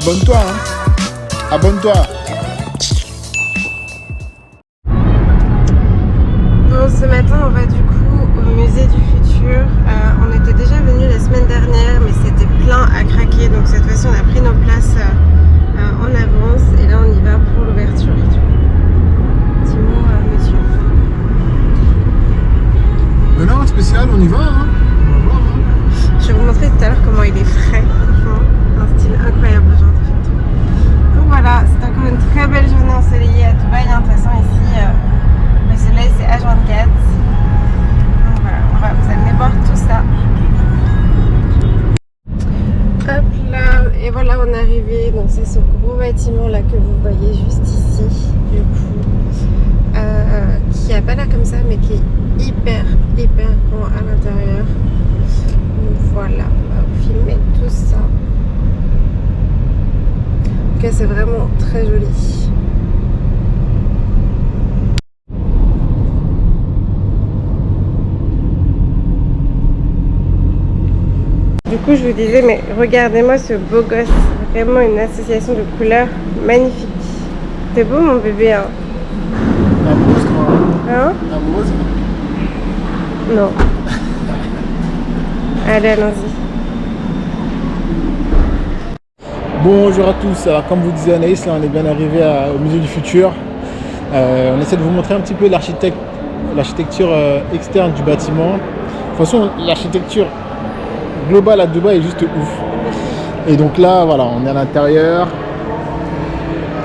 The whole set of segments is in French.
abonne-toi, hein. Abonne-toi. Bon, ce matin, on va du coup au musée du futur. On était déjà venu la semaine dernière, mais c'était plein à craquer. Donc cette fois-ci, on a pris nos places en avance. Et là, on y va pour l'ouverture et tout. Petit mot, monsieur. Maintenant, spécial, on y va, hein. On va voir, hein. Je vais vous montrer tout à l'heure comment il est frais. Franchement, un style incroyable aujourd'hui. Donc voilà, c'est encore une très belle journée ensoleillée à Dubaï. De toute façon, ici, le soleil c'est H24. Donc voilà, on va vous amener voir tout ça. Hop là, et voilà, on est arrivé. Donc c'est ce gros bâtiment là que vous voyez juste ici, du coup, qui a pas l'air comme ça, mais qui est hyper grand à l'intérieur. Donc voilà, on va vous filmer tout ça. En tout cas, c'est vraiment très joli. Du coup, je vous disais, mais regardez-moi ce beau gosse. Vraiment une association de couleurs magnifique. C'est beau, mon bébé, hein? Amoureuse, toi. Hein? Amoureuse. Non. Allez, allons-y. Bonjour à tous, alors comme vous disait Anaïs, là on est bien arrivé au musée du futur. On essaie de vous montrer un petit peu l'architecture externe du bâtiment. De toute façon, l'architecture globale à Dubaï est juste ouf. Et donc là, voilà, on est à l'intérieur.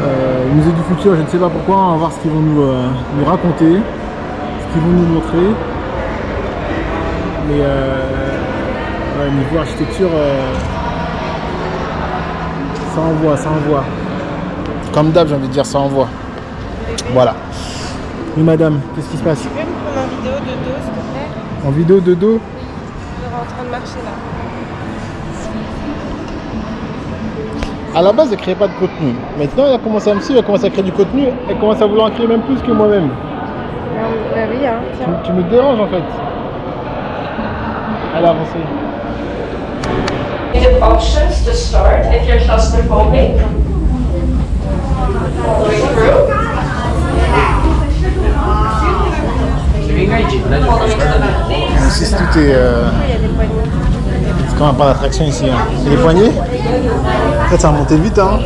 Au musée du futur, je ne sais pas pourquoi, on va voir ce qu'ils vont nous raconter, ce qu'ils vont nous montrer. Mais ouais, niveau architecture, ça envoie, ça envoie. Comme d'hab, j'ai envie de dire, ça envoie. Voilà. Oui, madame, qu'est-ce qui se passe? Tu peux me prendre en vidéo de dos, s'il te plaît? En vidéo de dos? Je suis en train de marcher là. À la base, elle ne créait pas de contenu. Maintenant, elle a commencé à me suivre, elle commence à créer du contenu. Elle commence à vouloir en créer même plus que moi-même. Bah oui, hein, tiens. Tu me déranges en fait. Allez, avancez. The options to start if you're claustrophobic. All the way through. All the way to the balcony. Ici, tout est. Il y a des poignées. C'est quand même pas d'attraction ici. Hein. Et les poignées? En fait, ça a monté vite. Hein.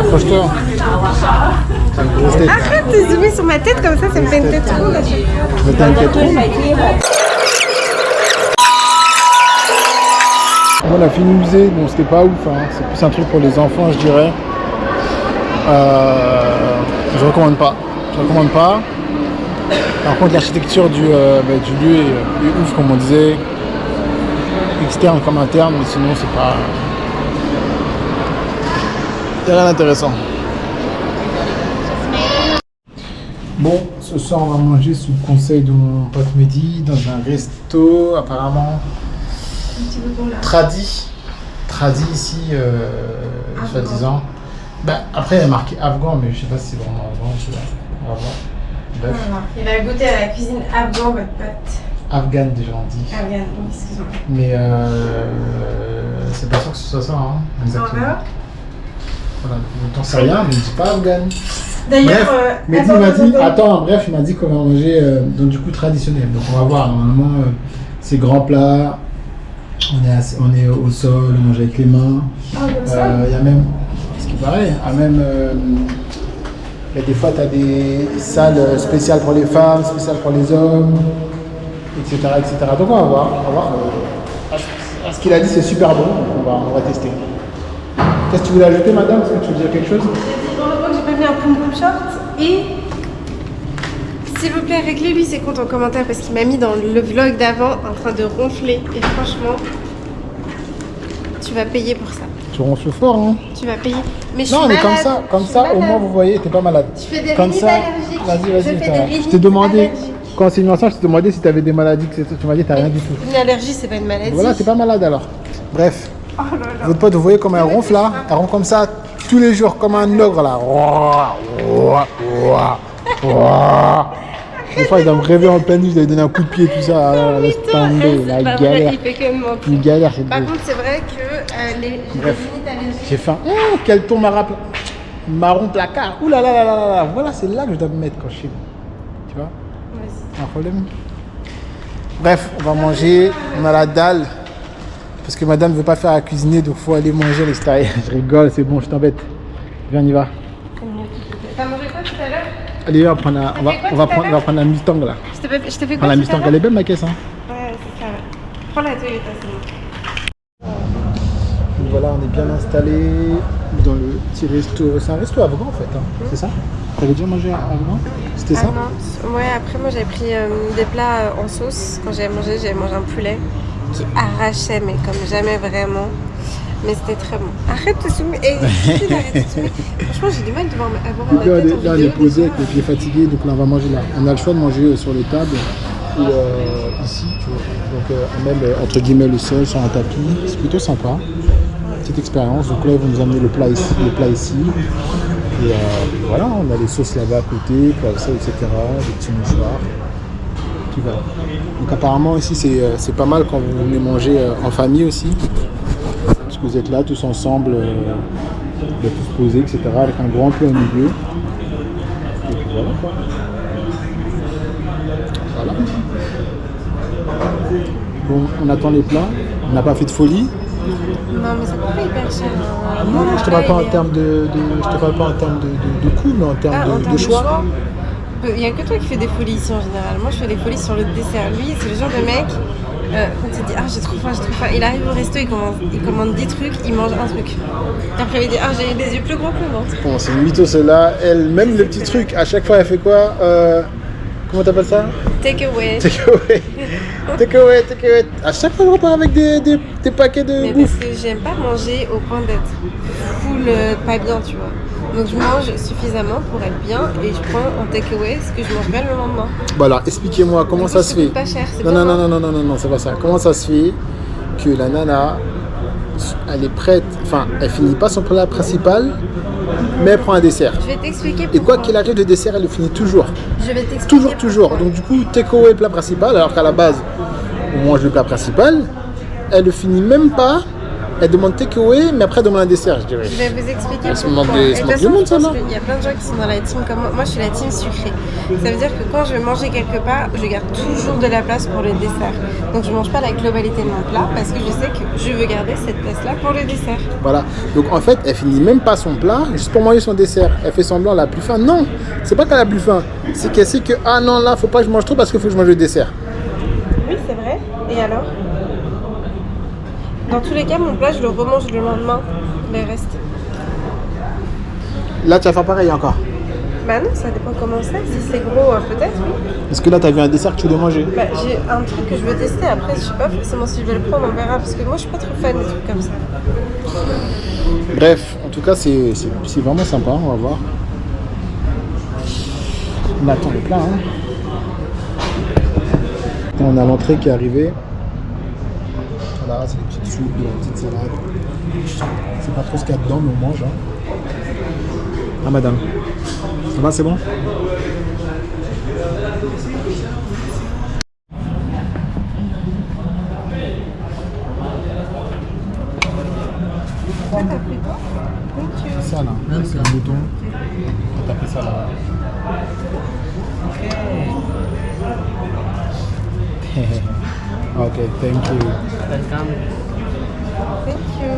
Approche-toi. Arrête de zoomer sur ma tête comme ça me fait une tête ronde. Je vais t'inquiéter. Bon, on a fini le musée, bon c'était pas ouf, hein. C'est plus un truc pour les enfants je dirais. Je recommande pas. Je recommande pas. Par contre l'architecture du lieu est ouf comme on disait. Externe comme interne, mais sinon c'est pas. C'est rien d'intéressant. Bon, ce soir on va manger sous le conseil de mon pote Mehdi dans un resto apparemment tradi ici, soi-disant. Ben, après il y a marqué afghan, mais je sais pas si c'est vraiment afghan, je sais pas. On va voir. Bref. Il a goûté à la cuisine afghan, votre pote. Afghan déjà on dit. Afghan, excuse-moi. Mais c'est pas sûr que ce soit ça, hein, exactement. Voilà, t'en sais rien, mais il dit pas afghan. D'ailleurs, Mehdi m'a dit, il m'a dit qu'on va manger donc du coup traditionnel. Donc on va voir, normalement c'est grand plat, on est au sol, on mange avec les mains. Il y a même, ce qui paraît, il y a des fois tu as des salles spéciales pour les femmes, spéciales pour les hommes, etc. Donc on va voir. À ce qu'il a dit c'est super bon, donc on va tester. Qu'est-ce que tu voulais ajouter madame? Est-ce que tu veux dire quelque chose? j'ai pas mis un pom-pom short et s'il vous plaît réglez-lui ses comptes en commentaire parce qu'il m'a mis dans le vlog d'avant en train de ronfler et franchement tu vas payer pour ça. Tu ronfles fort hein? Tu vas payer. Mais je non suis mais malade. comme ça au moins vous voyez t'es pas malade. Tu fais des comme rhinites ça, allergiques. vas-y. Je t'ai demandé quand c'est une enceinte, je t'ai demandé si tu avais des maladies, tu m'as dit t'as rien du tout. Une allergie c'est pas une maladie. Voilà, t'es pas malade alors. Bref. Oh là là. Votre pote, vous voyez comme elle ronfle là? Elle ronfle comme ça tous les jours, comme un ogre là. Des fois, il doit me rêver en pleine nuit, je dois lui donner un coup de pied, tout ça. Ah, là, laisse Putain, tomber, c'est la pas vrai, galère. il fait que me mentir. Une galère, c'est Par beau. contre, c'est vrai que les Bref. limites allergiques. J'ai faim. Oh, quel ton marron placard. Ouh là là là là là là. Voilà, c'est là que je dois me mettre quand je suis. Tu vois, Vas-y. un problème. Bref, on va manger. On a la dalle. Parce que madame ne veut pas faire à cuisiner, donc il faut aller manger à l'extérieur. Je rigole, c'est bon, je t'embête. Viens, on y va. T'as mangé quoi tout à l'heure? Allez, on va prendre la Mustang là. Je t'ai fait Prends quoi la tout Mustang, à l'heure? elle est belle ma caisse. Hein. Ouais, c'est ça. Prends la Toyota, c'est bon. Donc voilà, on est bien installé dans le petit resto. C'est un resto afghan en fait, hein. C'est ça? T'avais déjà mangé afghan? C'était ça? Ah non, ouais, après moi j'avais pris des plats en sauce. Quand j'avais mangé un poulet qui arrachait, mais comme jamais vraiment. Mais c'était très bon. Arrête de zoomer. Arrête de zoomer. Franchement, j'ai du mal de voir avoir Donc ma là, tête en on est vidéo. posé avec les pieds fatigués, donc là on va manger là. On a le choix de manger sur les tables ou ici, tu vois. Donc même entre guillemets le sol sur un tapis, c'est plutôt sympa. Petite expérience. Donc là ils vont nous amener le plat ici. Et voilà, on a les sauces là-bas à côté, ça, etc. Des petits mouchoirs. Puis voilà. Donc apparemment ici c'est pas mal quand vous venez manger en famille aussi. Parce que vous êtes là tous ensemble, tous posés, etc. Avec un grand plat au milieu. Et puis voilà quoi. Voilà. Bon, on attend les plats. On n'a pas fait de folie. Non, mais ça coûte pas hyper cher. Non, je te parle pas en termes je te parle pas en termes de coût, mais en termes de choix. Il n'y a que toi qui fais des folies ici en général. Moi, je fais des folies sur le dessert. Lui, c'est le genre de mec, quand il dit « Ah, j'ai trop faim, il arrive au resto, il commande 10 trucs, il mange un truc. Et après, il dit « Ah, j'ai des yeux plus gros que le ventre. » Bon, c'est une mytho celle-là. Elle, même les petits trucs, à chaque fois, elle fait quoi? Comment t'appelles ça? Take away. Take away. Take away, take away. À chaque fois, je repars avec des paquets de Mais bouffe. parce que j'aime pas manger au point d'être full pas bien, tu vois. Donc je mange suffisamment pour être bien et je prends en takeaway ce que je mangerai le lendemain. Bah alors, expliquez-moi comment ça se fait. Pas cher, c'est Non, c'est pas ça. Comment ça se fait que la nana, elle est prête, enfin, elle finit pas son plat principal, mais elle prend un dessert. Je vais t'expliquer Et pourquoi. quoi qu'il arrive, le dessert, elle le finit toujours. Je vais t'expliquer. Toujours. Donc du coup, take away plat principal, alors qu'à la base, on mange le plat principal, elle le finit même pas. Elle demande takeaway, mais après elle demande un dessert, je dirais. Je vais vous expliquer Elle se pourquoi. moque Et de toute façon, tout le monde, je pense ça, non? qu'il y a plein de gens qui sont dans la team comme moi. Moi, je suis la team sucrée. Ça veut dire que quand je vais manger quelque part, je garde toujours de la place pour le dessert. Donc, je mange pas la globalité de mon plat parce que je sais que je veux garder cette place-là pour le dessert. Voilà. Donc en fait, elle finit même pas son plat juste pour manger son dessert. Elle fait semblant, elle a plus faim. Non, c'est pas qu'elle a plus faim. C'est qu'elle sait que, ah non, là, faut pas que je mange trop parce qu'il faut que je mange le dessert. Oui, c'est vrai. Et alors? Dans tous les cas, mon plat, je le remange le lendemain. Mais reste. Là, tu vas faire pareil encore. Bah non, ça dépend comment c'est. Si c'est gros, peut-être, oui. Parce que là, tu as vu un dessert que tu voulais manger. Bah, j'ai un truc que je veux tester. Après, je sais pas forcément si je vais le prendre, on verra. Parce que moi, je suis pas trop fan des trucs comme ça. Bref, en tout cas, c'est vraiment sympa. On va voir. On attend le plat. Hein. On a l'entrée qui est arrivée. Voilà, c'est des petites soupes, des petites salades. C'est pas trop ce qu'il y a dedans, mais on mange. Hein. Ah, madame. Ça va, c'est bon? Toi, t'as pris quoi? Ça là, c'est un bouton. On va taper ça là. Okay, thank you. Welcome. Thank you.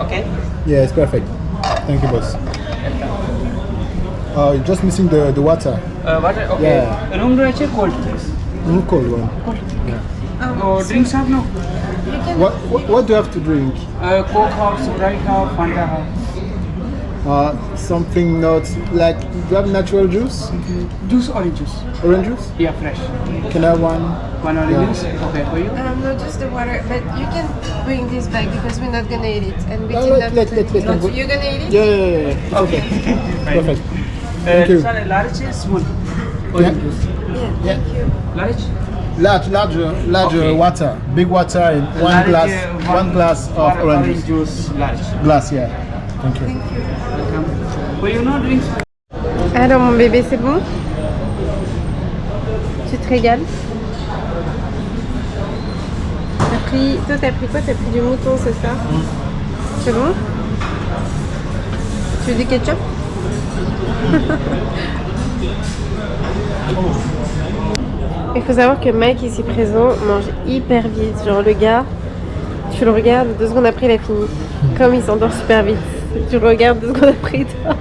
Okay. Yeah, it's perfect. Thank you, boss. You're just missing the water. Water? Okay. Yeah. Room temperature cold, please. Cold one. Yeah. Oh, drinks have no? You can... What do you have to drink? Coke have, Sprite have, Fanta have. Something not like, do you have natural juice? Juice, orange juice. Orange juice? Yeah, fresh. Can I have one? One orange Yeah. juice? Okay, for you? No, just the water. But you can bring this back because we're not gonna eat it. And we No, did let- not... let- Not- You're gonna eat it? Yeah. It's okay. Perfect. Thank you. Sir, large is small. Yeah. Orange juice. Yeah, thank you. Large? Large Okay. water, big water in Large, one glass of orange juice. juice. Large. Glass, yeah. Thank you. Welcome. For you, no drinks? Alors, mon bébé, c'est bon? Tu te régales. Toi, t'as pris quoi? T'as pris du mouton, c'est ça? C'est bon? Tu veux du ketchup? Il faut savoir que Mike ici présent mange hyper vite. Genre le gars, tu le regardes, 2 secondes après il a fini. Comme il s'endort super vite. Tu le regardes, 2 secondes après il dort.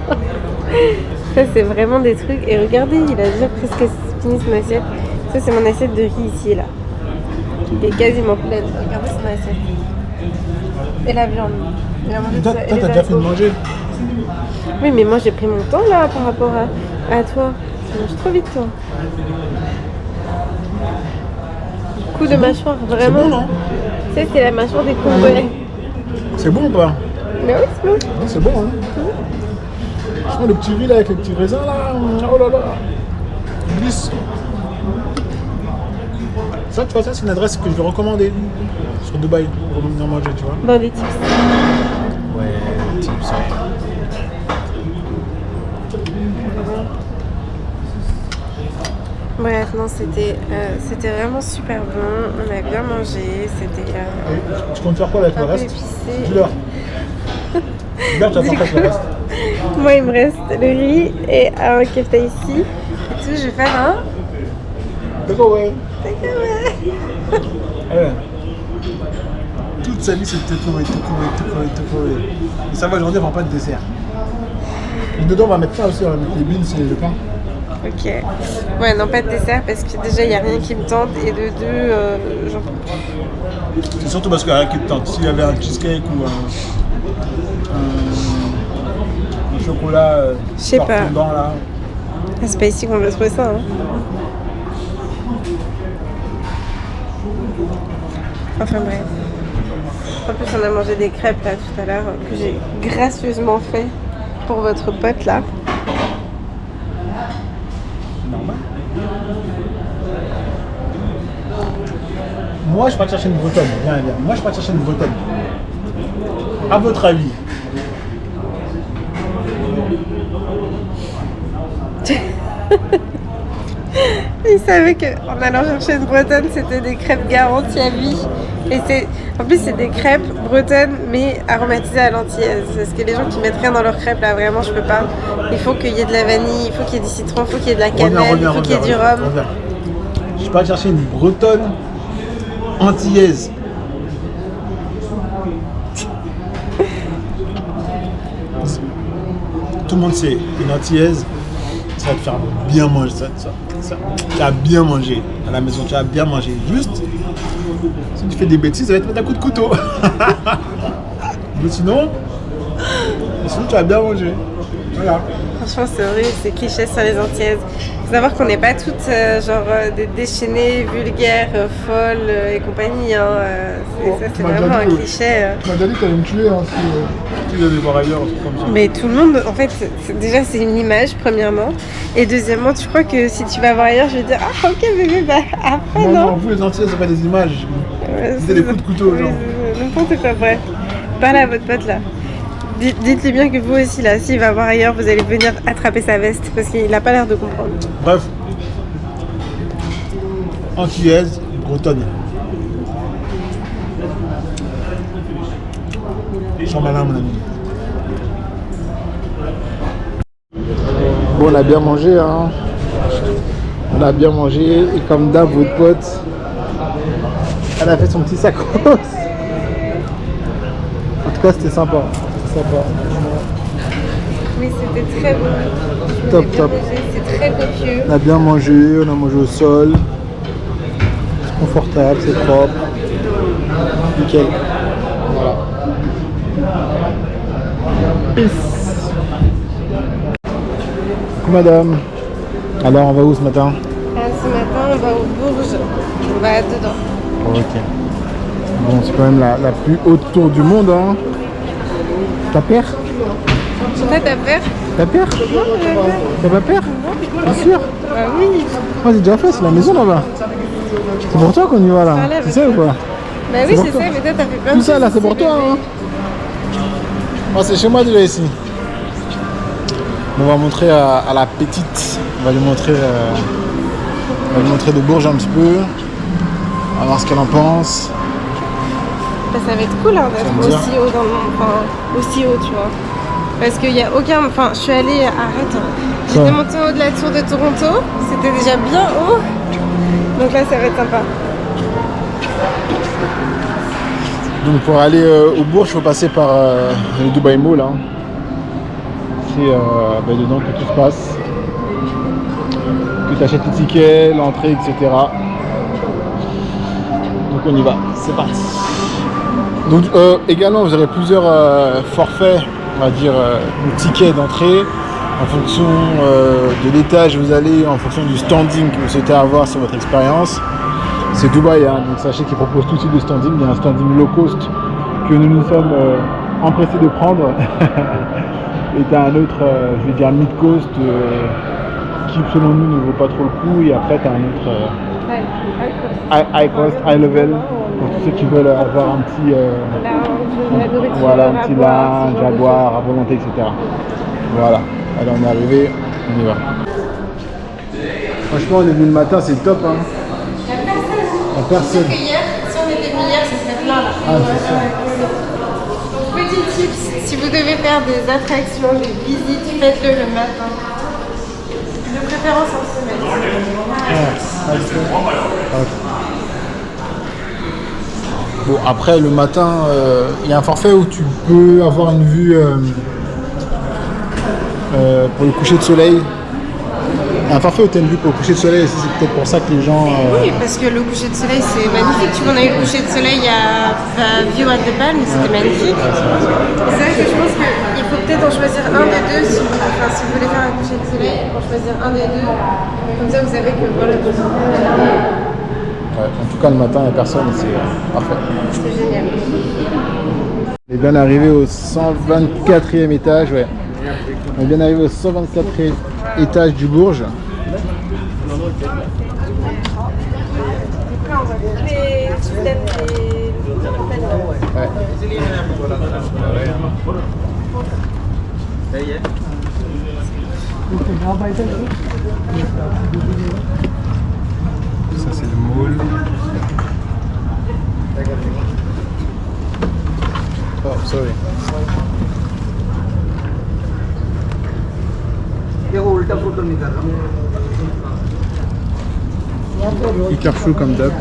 Ça c'est vraiment des trucs. Et regardez, il a déjà presque fini son assiette. Ça c'est mon assiette de riz ici là. Il est quasiment pleine. Regardez son assiette. Et la viande. Il a mangé Toi, ça. t'as déjà fait de manger. Oui, mais moi j'ai pris mon temps là par rapport à toi. Tu manges trop vite toi. Coup de mâchoire, vraiment. C'est bon, non? Tu sais, c'est la mâchoire des Congolais. C'est bon ou pas? Mais oui, c'est bon. Ouais, c'est bon, hein. Franchement, le petit riz là avec les petits raisins là, oh là là, glisse. Ça, tu vois, ça c'est une adresse que je vais recommander sur Dubaï pour venir manger, tu vois. Dans des tips. Ouais, tips, ouais. Bref, non, c'était vraiment super bon. On a bien mangé. C'était Tu comptes faire quoi avec le un peu reste? épicé. Dis-leur. Dis-leur, tu vas faire quoi avec le reste? Moi, il me reste le riz et un kefta ici. Et tout, je vais faire un. D'accord, ouais. Ouais. Ouais. Toute sa vie, c'est takeaway. Et ça va, aujourd'hui, on va pas de dessert. Et dedans, on va mettre ça aussi, on va mettre les beans et le pain. Ok. Ouais, non, pas de dessert parce que déjà, il n'y a rien qui me tente. Et de deux, j'en peux plus. C'est surtout parce qu'il y a rien qui te tente. S'il y avait un cheesecake ou un chocolat Je sais pas. fondant là. Ah, c'est pas ici qu'on va trouver ça. Hein. Enfin bref. En plus, on a mangé des crêpes là tout à l'heure que j'ai gracieusement fait pour votre pote là. Normal. Moi, je pars chercher une bretonne. Viens. Moi, je pars chercher une bretonne. À votre avis? Il savait qu'en allant chercher une bretonne, c'était des crêpes garanties à vie. Et en plus, c'est des crêpes bretonnes, mais aromatisées à l'antillaise. Parce que les gens qui mettent rien dans leurs crêpes, là, vraiment, je peux pas. Il faut qu'il y ait de la vanille, il faut qu'il y ait du citron, il faut qu'il y ait de la cannelle, il faut qu'il y ait du rhum. Je pars chercher une bretonne antillaise. Tout le monde sait, une antillaise, ça va te faire bien manger. Tu vas bien manger à la maison, tu vas bien manger. Juste, si tu fais des bêtises, ça va te mettre un coup de couteau. Mais sinon, tu vas bien manger. Voilà. Franchement, c'est horrible, c'est cliché sur les antillaises. Faut savoir qu'on n'est pas toutes des déchaînées, vulgaires, folles et compagnie. Hein. Ça, c'est vraiment un cliché. Tu m'as déjà dit que tu allais me tuer hein, si tu allais voir ailleurs, un truc comme ça. Mais tout le monde, en fait, déjà c'est une image, premièrement. Et deuxièmement, tu crois que si tu vas voir ailleurs, je vais dire ah ok bébé, bah après non. Non, vous les Antillais, c'est pas des images. C'est des coups de couteau, genre. N'importe quoi, bref. Parlez à votre pote là. Dites-lui bien que vous aussi là, s'il va voir ailleurs, vous allez venir attraper sa veste parce qu'il n'a pas l'air de comprendre. Bref. Antillaise, bretonne. Ils sont malins, mon ami. Bon, on a bien mangé, hein. On a bien mangé. Et comme d'hab, votre pote, elle a fait son petit sacros. En tout cas, c'était sympa. Oui, c'était très bon. Top. C'est très copieux. On a bien mangé, on a mangé au sol. C'est confortable, c'est propre. Nickel. Voilà. Peace. Coucou madame. Alors on va où ce matin? Ce matin, on va au Bourges. On va dedans. Ok. Bon, c'est quand même la plus haute tour du monde, hein. T'as peur? Toi, t'as peur? T'as peur? Non, j'ai peur. T'as pas peur? T'es sûr? Bah oui. Moi j'ai déjà fait, c'est la maison là-bas. C'est pour toi qu'on y va là. Voilà, Tu sais ou pas? Bah oui, je sais, mais toi, t'as fait plein de Tout ça là, choses c'est pour ici, toi. bébé. Hein. Moi c'est chez moi déjà ici. On va montrer à la petite. On va lui montrer On va lui montrer de Bourges un petit peu. On va voir ce qu'elle en pense. Bah, ça va être cool hein, d'être Ça me aussi haut dans le monde, enfin aussi haut, tu vois. Parce qu'il n'y a aucun. Enfin, je suis allée. Arrête. J'étais montée en haut de la tour de Toronto. C'était déjà bien haut. Donc là, ça va être sympa. Donc pour aller au Bourges, il faut passer par le Dubai Mall. Hein. C'est dedans que tout se passe. Que tu achètes tes tickets, l'entrée, etc. Donc on y va, c'est parti. Donc également vous aurez plusieurs forfaits, on va dire, de tickets d'entrée en fonction de l'étage où vous allez, en fonction du standing que vous souhaitez avoir sur votre expérience. C'est Dubaï, hein, donc sachez qu'ils proposent tout type de standing. Il y a un standing low cost que nous sommes empressés de prendre. Et tu as un autre, je vais dire mid cost, qui selon nous ne vaut pas trop le coup. Et après tu as un autre high cost, high level, pour tous ceux qui veulent avoir un petit lounge à boire, à volonté, etc. Voilà, alors on est arrivé, on y va. Franchement on est venu le matin, c'est top hein. La personne. Que hier, si on était venu hier, ça serait plein là. Ah c'est ça. Donc, petit tips, si vous devez faire des attractions, des visites, faites-le le matin. De préférence en semaine. Bon après le matin, il y a un forfait où tu peux avoir une vue pour le coucher de soleil. Un forfait où tu as une vue pour le coucher de soleil, c'est peut-être pour ça que les gens... Oui, parce que le coucher de soleil c'est magnifique. Tu vois, on a eu le coucher de soleil à View at the Palm, c'était magnifique. C'est vrai que je pense qu'il faut peut-être en choisir un des deux. Si vous voulez faire un coucher de soleil, en choisir un des deux. Comme ça vous savez que voilà. Ouais, en tout cas le matin, il n'y a personne, c'est parfait. C'est génial. On est bien arrivé au 124e étage, ouais. On est bien arrivé au 124e étage du Bourges. Ouais. Ça c'est le mall. Oh, sorry. Hyper chaud comme d'hab.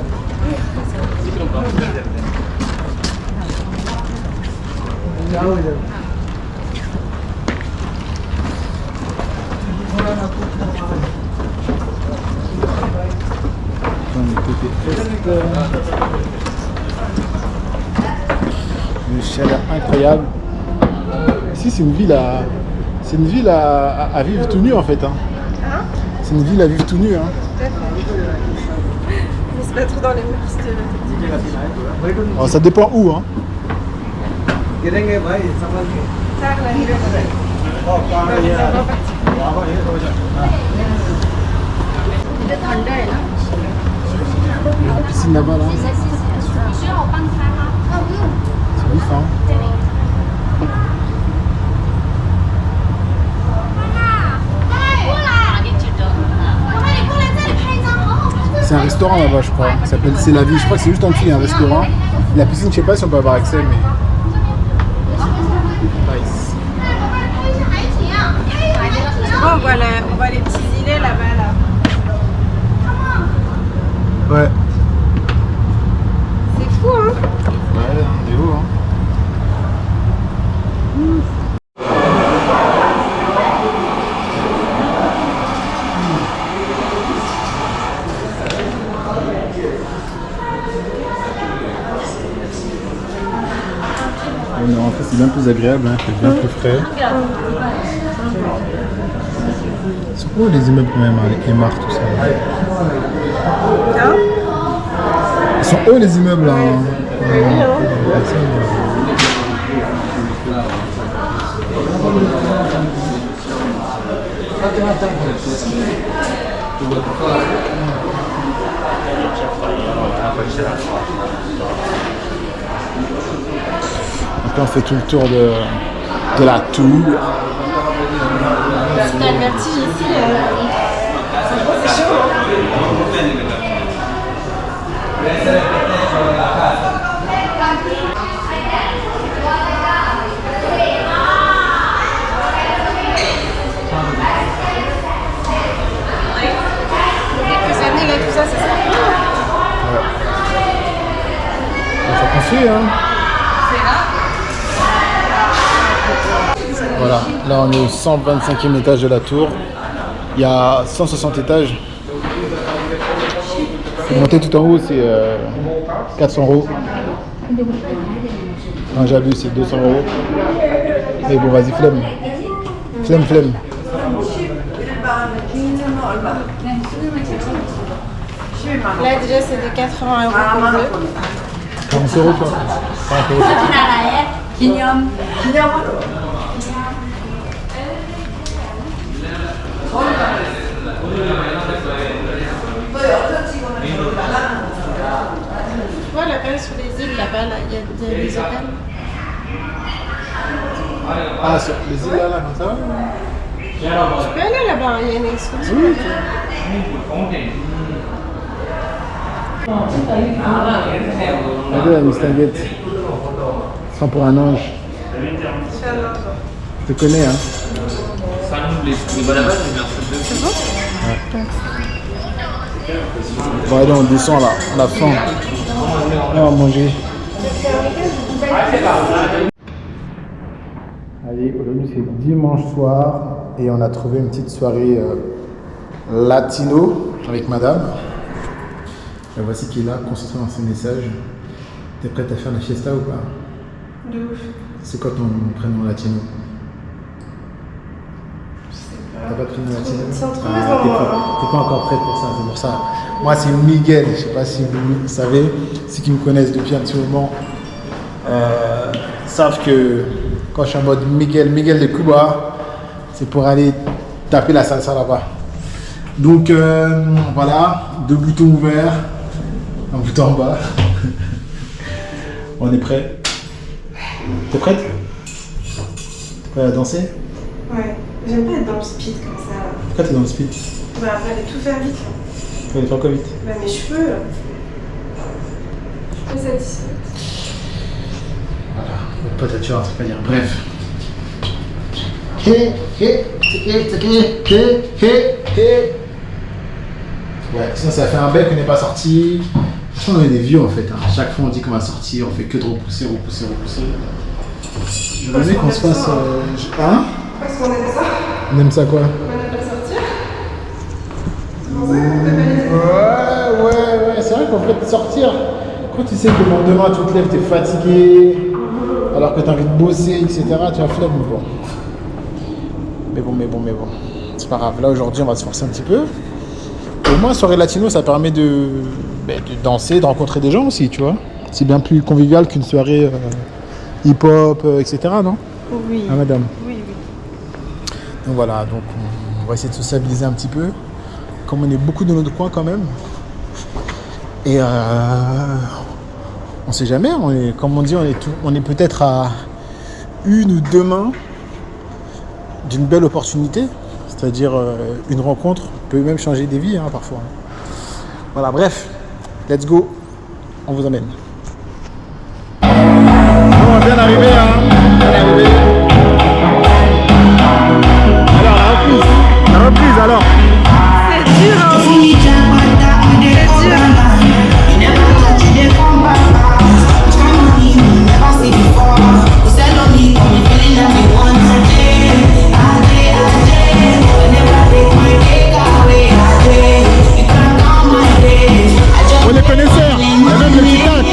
Une chaleur incroyable. Ici c'est une ville à... C'est une ville à vivre tout nu en fait. Hein. C'est une ville à vivre tout nu. Hein. Mais c'est pas trop dans les mœurs de... Alors, ça dépend où. Hein. La piscine là-bas là. C'est vif hein. C'est un restaurant là-bas je crois. Ça s'appelle C'est la vie. Je crois que c'est juste en dessous, il y a un restaurant. La piscine, je sais pas si on peut avoir accès, mais. Nice. Bon, on voit les petits îlets là-bas là. Ouais. C'est fou hein. Ouais, on est haut hein. On est rentré, c'est bien plus agréable, hein, c'est bien plus frais. Ils sont hauts les immeubles quand même, hein, les Emart, tout ça. Hein? Ils sont hauts les immeubles là. Hein. Oui, hein. Après on fait tout le tour de la tour. Si t'as le vertige ici, franchement c'est chaud. Hein. Tout ça, c'est ça. Ça construit, hein. Voilà, là on est au 125e étage de la tour. Il y a 160 étages. Pour monter tout en haut, c'est 400 €. Non, j'ai vu, c'est 200 €. Mais bon, vas-y, flemme. Flemme. Là, déjà, c'est de 80 € pour deux. 40 € quoi. 40 €. Tu vois là-bas sur les îles, là-bas, là, il y a des hôtels. Ah, sur les îles là, comme ça. Tu peux aller là-bas, il y a une excursion. Oui. Regardez la mistinguette. Ça sent pour un ange. Je te connais, hein. Bon, allez, on descend là, on a faim. On va manger. Allez, aujourd'hui c'est dimanche soir et on a trouvé une petite soirée latino avec madame. La voici qui est là, concentrée dans ses messages. T'es prête à faire la fiesta ou pas? De ouf. C'est quoi ton prénom latino? T'as pas de prénom latino? T'es pas encore prête pour ça, c'est pour ça. Moi c'est Miguel, je sais pas si vous savez, ceux qui me connaissent depuis un petit moment savent que quand je suis en mode Miguel de Cuba, c'est pour aller taper la salsa là-bas. Donc voilà, 2 boutons ouverts, un bouton en bas. On est prêt. T'es prête? T'es prête à danser? Ouais, j'aime pas être dans le speed comme ça. Pourquoi t'es dans le speed? Bah, fallait tout faire vite. Fallait faire quoi vite? Bah, mes cheveux. Je suis satisfaite. Voilà, pote, tu vois, c'est pas dire. Bref. Ouais, sinon ça fait un bec qu'on n'est pas sorti. Franchement, on est des vieux en fait. Hein. Chaque fois on dit qu'on va sortir, on fait que de repousser. Je veux qu'on se fasse. Hein? Parce qu'on aime ça. On aime ça quoi? On aime pas sortir. Ouais, c'est vrai qu'en fait sortir, quand tu sais que le lendemain tu te lèves, t'es fatigué, alors que t'as envie de bosser, etc., tu as flemme, mais bon. C'est pas grave, là aujourd'hui on va se forcer un petit peu. Au moins soirée latino ça permet de danser, de rencontrer des gens aussi, tu vois. C'est bien plus convivial qu'une soirée hip-hop, etc., non? Oui. Ah madame? Oui. Donc voilà, donc on va essayer de se stabiliser un petit peu. Comme on est beaucoup dans notre coin quand même. Et on sait jamais, comme on dit, on est peut-être à 1 ou 2 mains d'une belle opportunité. C'est-à-dire une rencontre peut même changer des vies hein, parfois. Voilà, bref, let's go, on vous emmène. Bon, bien arrivé, hein. Bien arrivé. Alors, la reprise alors. C'est dur, hein. C'est dur. On les connaisseurs, et même le guitare, hein.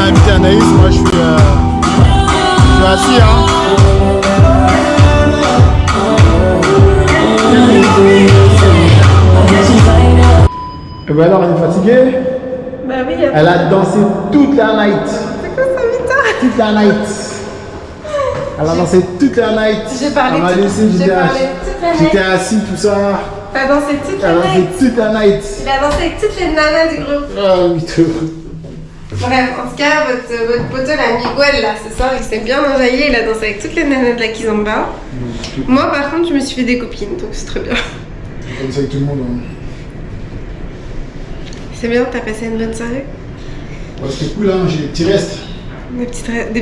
invité Anaïs, moi je suis assis. Hein. Et ben alors, elle est fatiguée? Bah oui, Elle a dansé toute la night. c'est quoi ça, Vita? Toute la night. Elle a dansé toute la night. J'ai parlé Elle m'a toute- laissé, j'ai parlé toute la j'étais night. assis, tout ça. T'as dansé toute Elle la a dansé night. toute la night. Il a dansé avec toutes les nanas du groupe. Ah oui, tout. Bref, en tout cas, votre poteau, la Miguel, là, ce soir, il s'est bien enjaillé. Il a dansé avec toutes les nanas de la Kizomba. Moi, par contre, je me suis fait des copines, donc c'est très bien. Comme ça avec tout le monde. Hein. C'est bien, t'as passé une bonne soirée? Ouais, c'était cool, hein. J'ai des petits restes. Des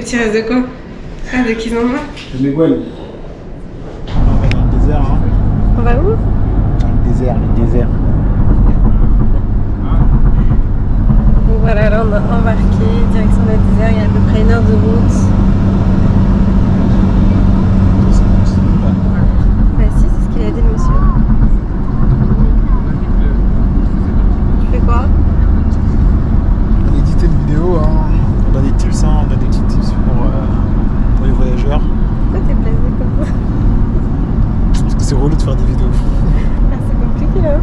petits restes de quoi? Ah, de Kizomba? De Miguel. On va dans le désert. Hein. On va où? Dans le désert, le désert. Donc voilà, là, on a embarqué, direction le désert. Il y a à peu près 1 heure de route. Bah si, c'est ce qu'il a dit le monsieur. Tu fais quoi? On a édité une vidéo, hein. On donne des tips, hein. On donne des petits tips pour les voyageurs. Pourquoi t'es blasé comme ça? Parce que c'est relou de faire des vidéos. Ah, c'est compliqué là.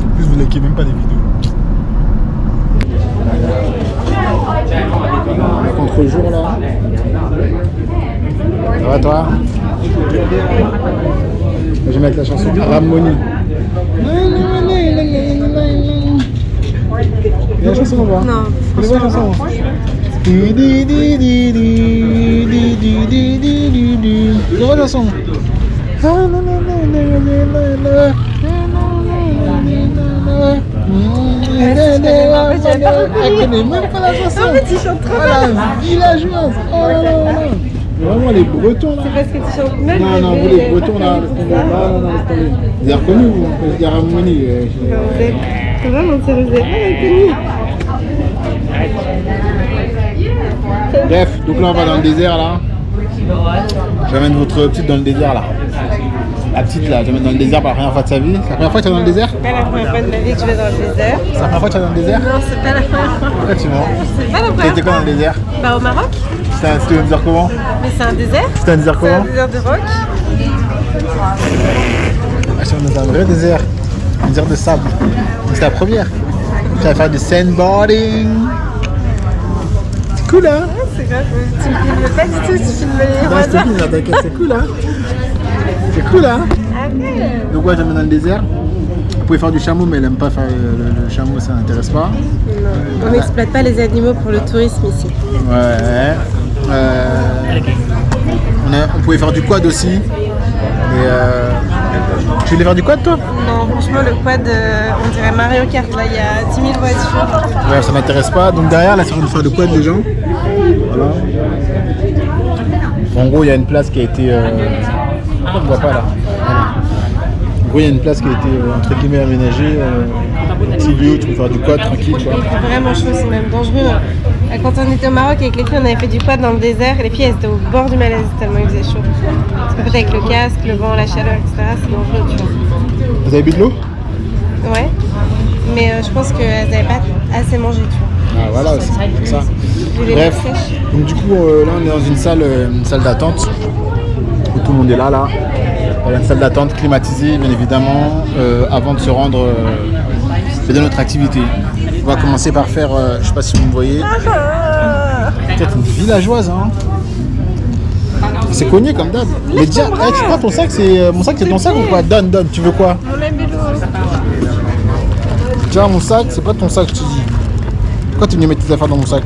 En plus, vous likez même pas les vidéos. Contre-jour là. Ça va toi? Je vais mettre la chanson Ramoni. Il y a la chanson ou pas? Non, Vous connaissez la chanson? Tu vois la chanson? Elle connaît même pas la chanson. En fait, tu chantes trop Voilà, villageoise. Oh là là là. Vraiment les Bretons là. parce que tu chantes mal. Non, non, vous les Bretons là, laisse tomber. Non, non, laisse tomber. Vous avez reconnu, vous, on peut se dire Harmonie. Ça va, mon sérieux, vous avez pas reconnu? Bref, donc là on va dans le désert là. J'amène votre petite dans le désert là. La petite là, j'amène dans le désert pour la première fois de sa vie. C'est la première fois que tu vas dans le désert? C'est pas la première fois de ma vie que je vais dans le désert. C'est la première fois que tu vas dans le désert? Non, c'est pas la première fois. Pourquoi tu mens? C'est pas la T'as première été fois. quand dans le désert? Bah, au Maroc. C'était un désert comment? Mais c'est un désert. C'était un désert C'est un comment? désert de rock. Ah, je suis dans un vrai désert. Un désert de sable. Donc, c'est la première. Tu vas faire du sandboarding. C'est cool hein? C'est grave. Tu me filmes pas du tout, tu filmes les Non, je te voisins. filme là, t'inquiète, c'est cool hein? C'est cool hein? Arrête. Donc ouais, j'amène dans le désert. Vous pouvez faire du chameau, mais elle aime pas faire le chameau, ça n'intéresse pas. On n'exploite pas les animaux pour le tourisme ici. Ouais. On pouvait faire du quad aussi. Et tu voulais faire du quad toi? Non, franchement, le quad, on dirait Mario Kart. Là, il y a 10 000 voitures. Ouais, ça m'intéresse pas. Donc derrière, là, c'est en train de faire le quad les gens. Voilà. En gros, il y a une place qui a été. On ne voit pas là. Voilà. En gros, il y a une place qui a été entre guillemets aménagée. Petit lieu, tu peux faire du quad tranquille. Tu vois. Il fait vraiment chaud, c'est même dangereux. Quand on était au Maroc avec les filles, on avait fait du quad dans le désert. Les filles, elles étaient au bord du malaise tellement il faisait chaud. Parce qu'en fait, avec le casque, le vent, la chaleur, etc., c'est dangereux, tu vois. Vous avez bu de l'eau? Ouais. Mais je pense qu'elles n'avaient pas assez mangé, tu vois. Ah voilà aussi, c'est ça. Vous les Bref, mettre sèches. donc du coup là on est dans une salle d'attente où tout le monde est là. Voilà, une salle d'attente climatisée bien évidemment avant de se rendre dans notre activité. On va commencer par faire, je sais pas si vous me voyez, peut-être une villageoise hein. C'est cogné comme d'hab. Mais déjà, tu prends ton sac, mon sac c'est ton sac ou quoi? Donne, tu veux quoi? Mon labello. Déjà mon sac c'est pas ton sac, je te dis. Pourquoi tu viens mettre tes affaires dans mon sac?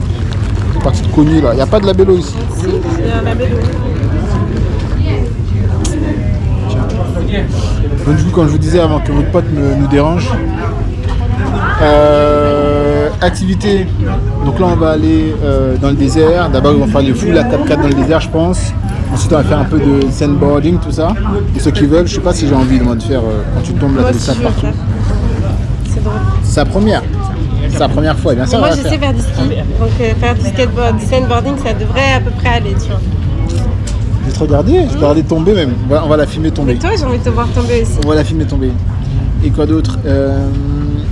C'est parti de cogner là, y a pas de labello ici. Si, il y a un labello. Donc du coup, comme je vous disais avant que votre pote nous dérange, activité. Donc là, on va aller dans le désert. D'abord, ils vont faire le full à 4x4 dans le désert, je pense. Ensuite, on va faire un peu de sandboarding, tout ça. Pour ceux qui veulent, je sais pas si j'ai envie moi de faire quand tu tombes là, Moi des aussi, sacs je veux le partout. faire. C'est drôle. C'est sa première. C'est sa première fois, et bien ça, Moi, on va je faire. sais faire du ski. Donc, faire du skateboard, du sandboarding, ça devrait à peu près aller, tu vois. Je vais te regarder, je vais te regarder tomber même. On va la filmer tomber. Mais toi, j'ai envie de te voir tomber aussi. On va la filmer tomber. Et quoi d'autre?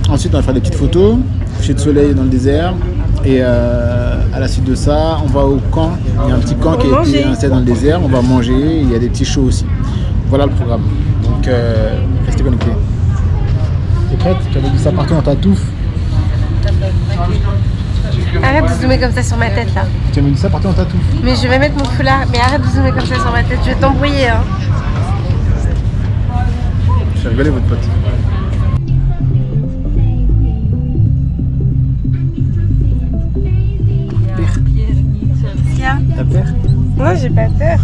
Ensuite, on va faire des petites photos. coucher de soleil dans le désert. Et à la suite de ça, on va au camp. Il y a un petit camp qui a été installé dans le désert. On va manger. Il y a des petits shows aussi. Voilà le programme. Donc restez connectés. T'es prête? Tu avais dit ça partout dans ta touffe. Arrête de zoomer comme ça sur ma tête là. Tu avais dit ça partout dans ta touffe. Mais je vais mettre mon foulard. Mais arrête de zoomer comme ça sur ma tête. Je vais t'embrouiller. Hein. Je vais rigoler votre pote. T'as peur? Non, j'ai pas peur.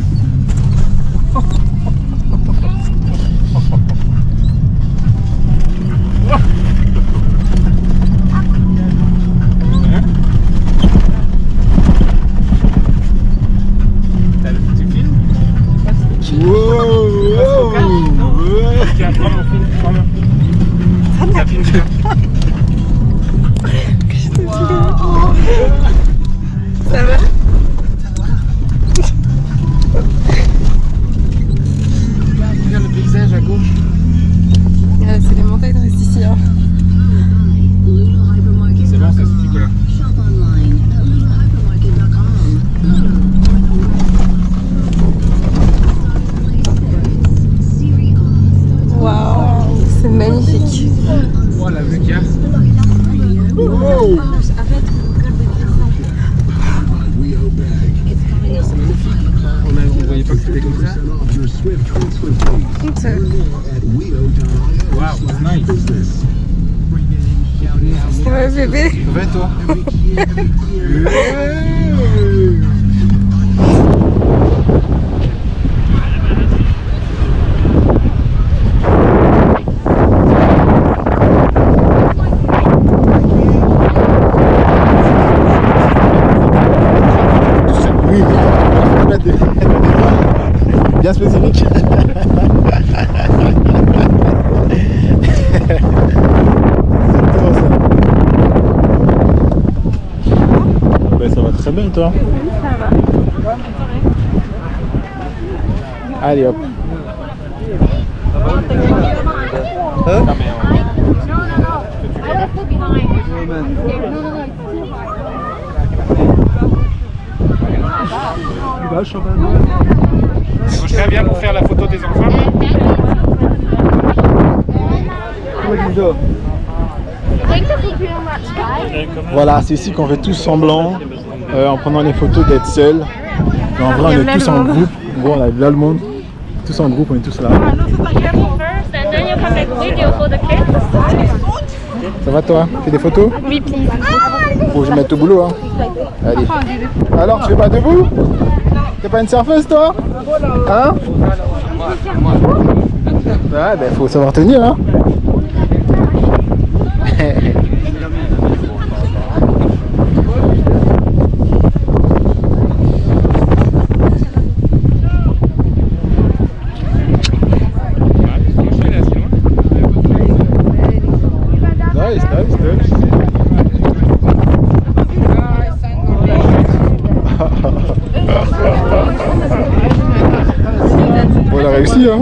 Tu filmes? Wow! Tiens, prends-moi. Ça filme bien. Ça va? Regarde le paysage à gauche. C'est les montagnes de ici. Hein. C'est bon, ça suffit que là. Waouh, c'est magnifique. Oh, la vue qu'il y a. Wow! On voyait pas que c'était comme ça. Waouh, nice. C'est vrai, bébé. Va toi. Oui, bien spécifique. Ben, ça va très bien toi. Ça va. Allez hop. Je serais bien pour faire la photo des enfants. Voilà, c'est ici qu'on fait tous semblant en prenant les photos d'être seuls. Mais en vrai, on est tous en groupe. Bon, on a là le monde. Tous en groupe, on est tous là. Ça va toi? Fais des photos? Oui, please. Faut que je me mette au boulot. Hein. Allez. Alors, tu fais pas debout? T'es pas une surfeuse toi? Hein? Ah, ben faut savoir tenir. Hein. Nice, nice, nice. Bon, on a réussi, hein?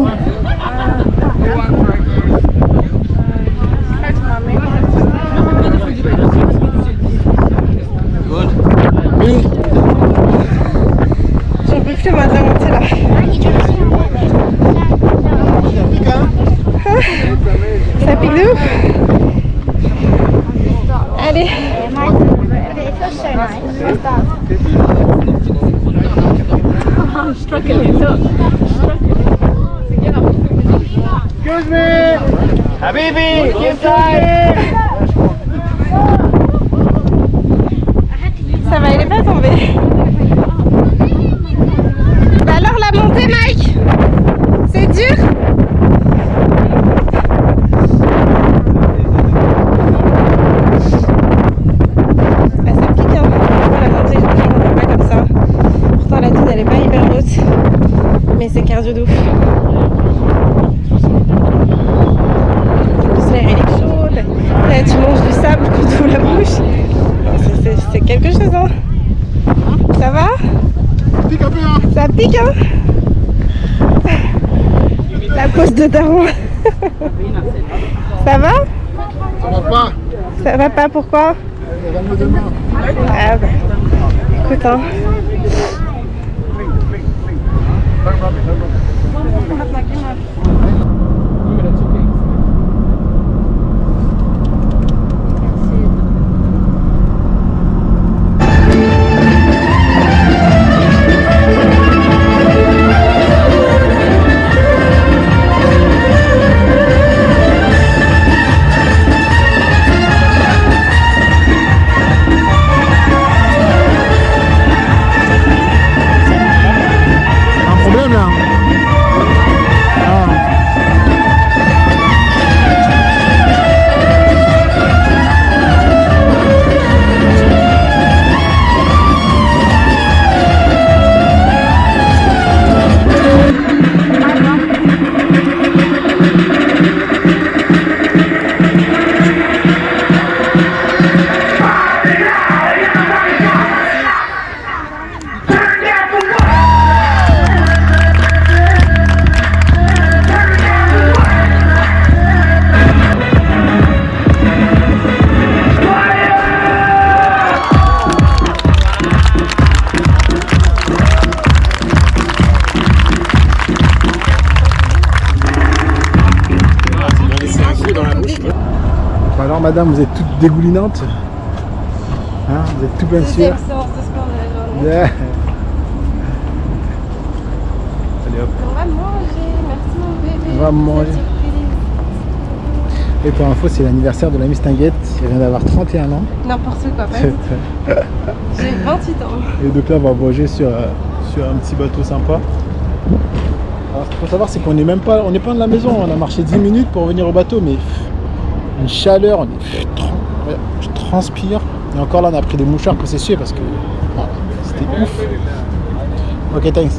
Oui. J'en peux plus, moi, de la montée là. Ça pique de ouf. Allez. Excuse me! Habibi! Inside! Ça va, il est pas tombé. Bah alors la montée, Mike? C'est dur? Ah, ça pique, hein. Moi, la montée, je ne pas comme ça. Pourtant, la dune, elle est pas hyper haute. Mais c'est cardio de ouf. En plus, l'air, il est chaud. Là, tu manges du sable quand tu ouvres la bouche. C'est quelque chose, hein. Ça va? Ça pique un peu, hein? Ça pique, hein? La pose de daron. Ça va? Ça va pas? Ça va pas, pourquoi? Ah bah, écoute hein. Alors madame, vous êtes toute dégoulinante. Hein, vous êtes tout bien sûr. Deuxième séance de sport de la journée. Yeah. Allez hop. On va manger, merci mon bébé. On va manger. Et pour info, c'est l'anniversaire de la Miss Tinguette. Elle vient d'avoir 31 ans. N'importe quoi, pas du tout. J'ai 28 ans. Et donc là, on va voyager sur un petit bateau sympa. Alors, ce qu'il faut savoir, c'est qu'on n'est même pas, on n'est pas de la maison. On a marché 10 minutes pour venir au bateau, mais une chaleur, je transpire. Et encore là, on a pris des mouchoirs pour s'essuyer parce que c'était ouf. Ok, thanks.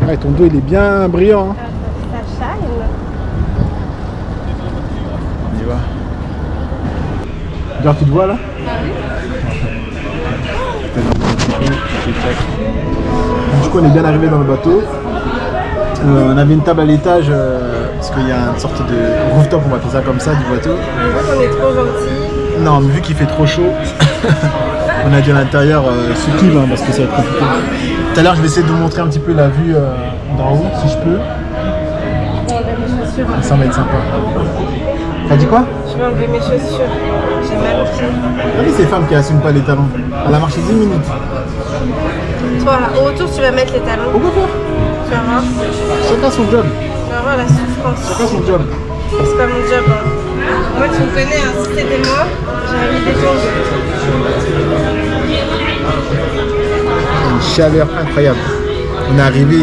Ouais, ton dos, il est bien brillant. Hein. Ça shine. On y va. Genre, tu te vois là? Du coup, on est bien arrivé dans le bateau. On avait une table à l'étage parce qu'il y a une sorte de rooftop, on va appeler ça comme ça, du bateau. On voit qu'on est trop gentils. Non, mais vu qu'il fait trop chaud, on a dit à l'intérieur sous clim hein, parce que ça va être compliqué. Tout à l'heure, je vais essayer de vous montrer un petit peu la vue d'en haut, si je peux. Je vais enlever mes chaussures. Ça va être sympa. T'as dit quoi? Je vais enlever mes chaussures. J'ai mal aux pieds. Regardez ces femmes qui n'assument pas les talons. Elle a marché 10 minutes. Toi, là, au retour, tu vas mettre les talons. Pourquoi faire? Tu vas voir. Chacun son job. Tu vas voir la souffrance. Chacun son job. C'est pas mon job. Hein. Moi, tu me connais, hein. Si c'était moi, j'aurais mis des tongs. Une chaleur incroyable. On est arrivé,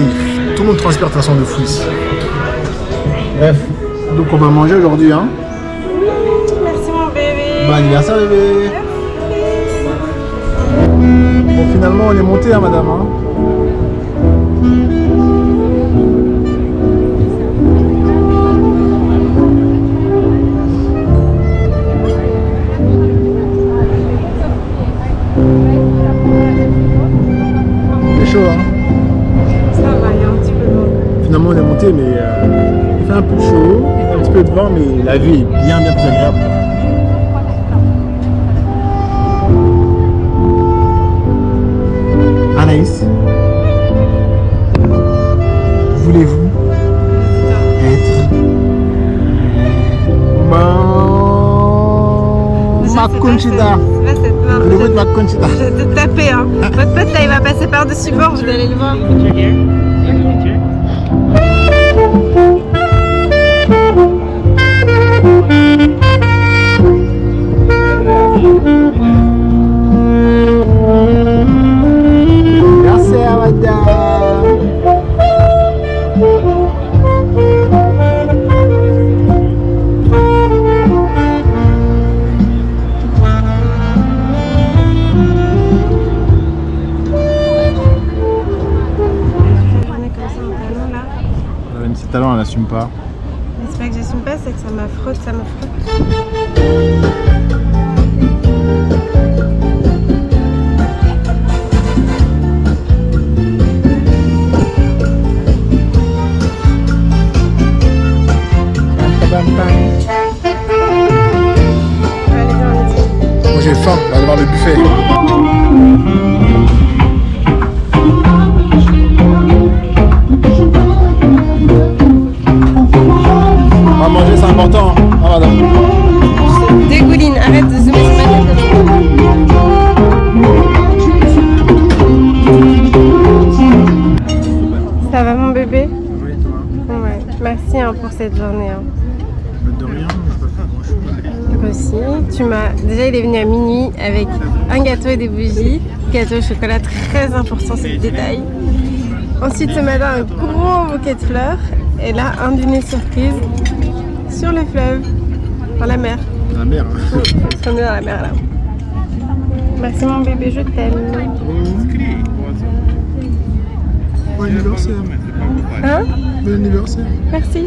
tout le monde transpire de façon de fou ici. Bref, donc on va manger aujourd'hui. Hein. Merci mon bébé. Bon anniversaire bébé. Bon, finalement on est monté hein, madame. Hein. C'est chaud hein. Ça va, il y a un petit peu de vent. Finalement on est monté mais il fait un peu chaud, un petit peu de vent mais la vue est bien plus agréable. Anaïs, voulez-vous être ma Conchita? C'est pas cette main. Voulez-vous être ma Conchita? Je vais te taper hein. Votre pote là il va passer par-dessus bord, vous allez le voir. Merci à madame. On est comme ça en talon là. Même si talent elle n'assume pas. Mais c'est pas que j'assume pas, c'est que ça me frotte, ça me frotte. Bam, bam. faim, on va aller voir le buffet. On va manger, c'est important. Ah, madame. Dégouline, arrête de zoomer sur ma tête. Ça va mon bébé? Oui, toi. Ouais, merci hein, pour cette journée. Hein. De rien, on n'a pas fait grand-chose. Toi aussi. Déjà, il est venu à minuit avec un gâteau et des bougies. Gâteau au chocolat, très important, c'est le détail. Ensuite, ce matin, un gros bouquet de fleurs. Et là, un dîner surprise sur le fleuve, dans la mer. La mer. On est dans la mer là. Merci mon bébé, je t'aime. Bon anniversaire. Hein? Bon anniversaire. Merci.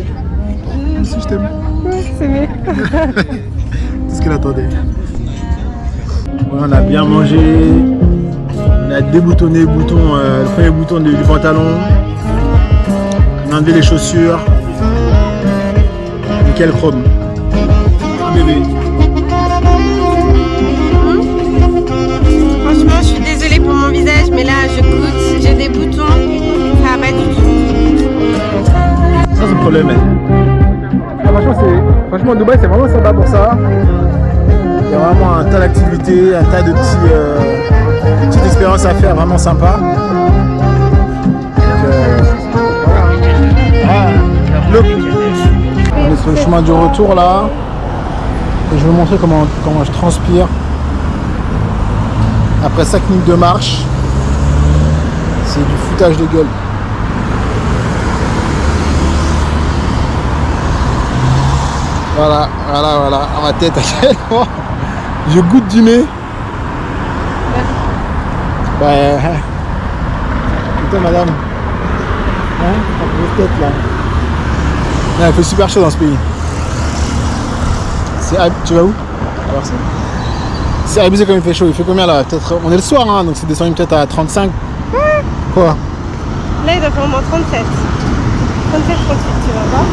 Moi aussi, je t'aime. Ouais, c'est mieux. Tout ce qu'elle attendait. Ouais, on a bien mangé. On a déboutonné le premier bouton du pantalon. On a enlevé les chaussures. Nickel chrome. Un bébé. Franchement, je suis désolée pour mon visage, mais là, je goûte, j'ai des boutons. Ça va pas du tout. Ça, c'est le problème. Franchement, Dubaï, c'est vraiment sympa pour ça. Il y a vraiment un tas d'activités, un tas de petites expériences à faire, vraiment sympa. On est sur le chemin du retour là. Et je vais vous montrer comment je transpire. Après 5 minutes de marche, c'est du foutage de gueule. Voilà, à ma tête actuellement. Je goûte du nez. Ouais. Putain madame. Hein? Ta grosse tête là. Ouais, il fait super chaud dans ce pays. Tu vas où? Alors ça. C'est abusé comme il fait chaud. Il fait combien là? Peut-être. On est le soir hein, donc c'est descendu peut-être à 35. Quoi? Là, il doit faire au moins 37. 37, 38, tu vas voir.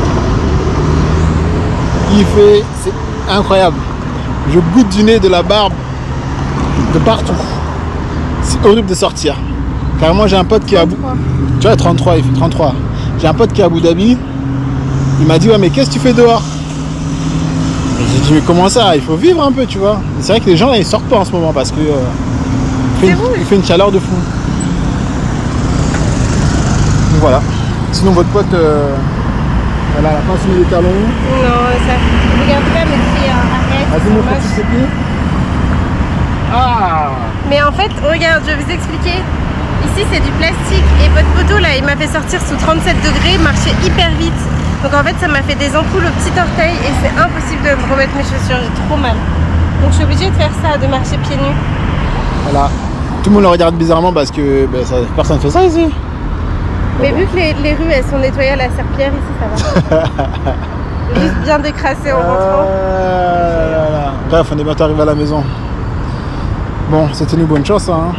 Il fait, c'est incroyable. Je goûte du nez, de la barbe, de partout. C'est horrible de sortir. Car moi j'ai un pote qui est à Abu... Tu vois, 33, il fait 33. J'ai un pote qui est à Abu Dhabi. Il m'a dit ouais mais qu'est-ce que tu fais dehors? Et j'ai dit mais comment ça? Il faut vivre un peu tu vois. C'est vrai que les gens là, ils sortent pas en ce moment parce que il fait une chaleur de fou. Donc voilà. Sinon votre pote elle a pas signé les talons. Non, ça. Regarde pas, me dit arrête. Vas-y montre tes pieds. Ah. Mais en fait, regarde, je vais vous expliquer. Ici, c'est du plastique et votre poteau là, il m'a fait sortir sous 37 degrés, marcher hyper vite. Donc en fait, ça m'a fait des ampoules au petit orteil et c'est impossible de me remettre mes chaussures, j'ai trop mal. Donc je suis obligée de faire ça, de marcher pieds nus. Voilà. Tout le monde le regarde bizarrement parce que ben, personne fait ça ici. Mais vu que les rues elles sont nettoyées à la serpillière ici, ça va. Juste bien décrassé en rentrant. Bref, on est bientôt arrivé à la maison. Bon, c'était une bonne chance hein.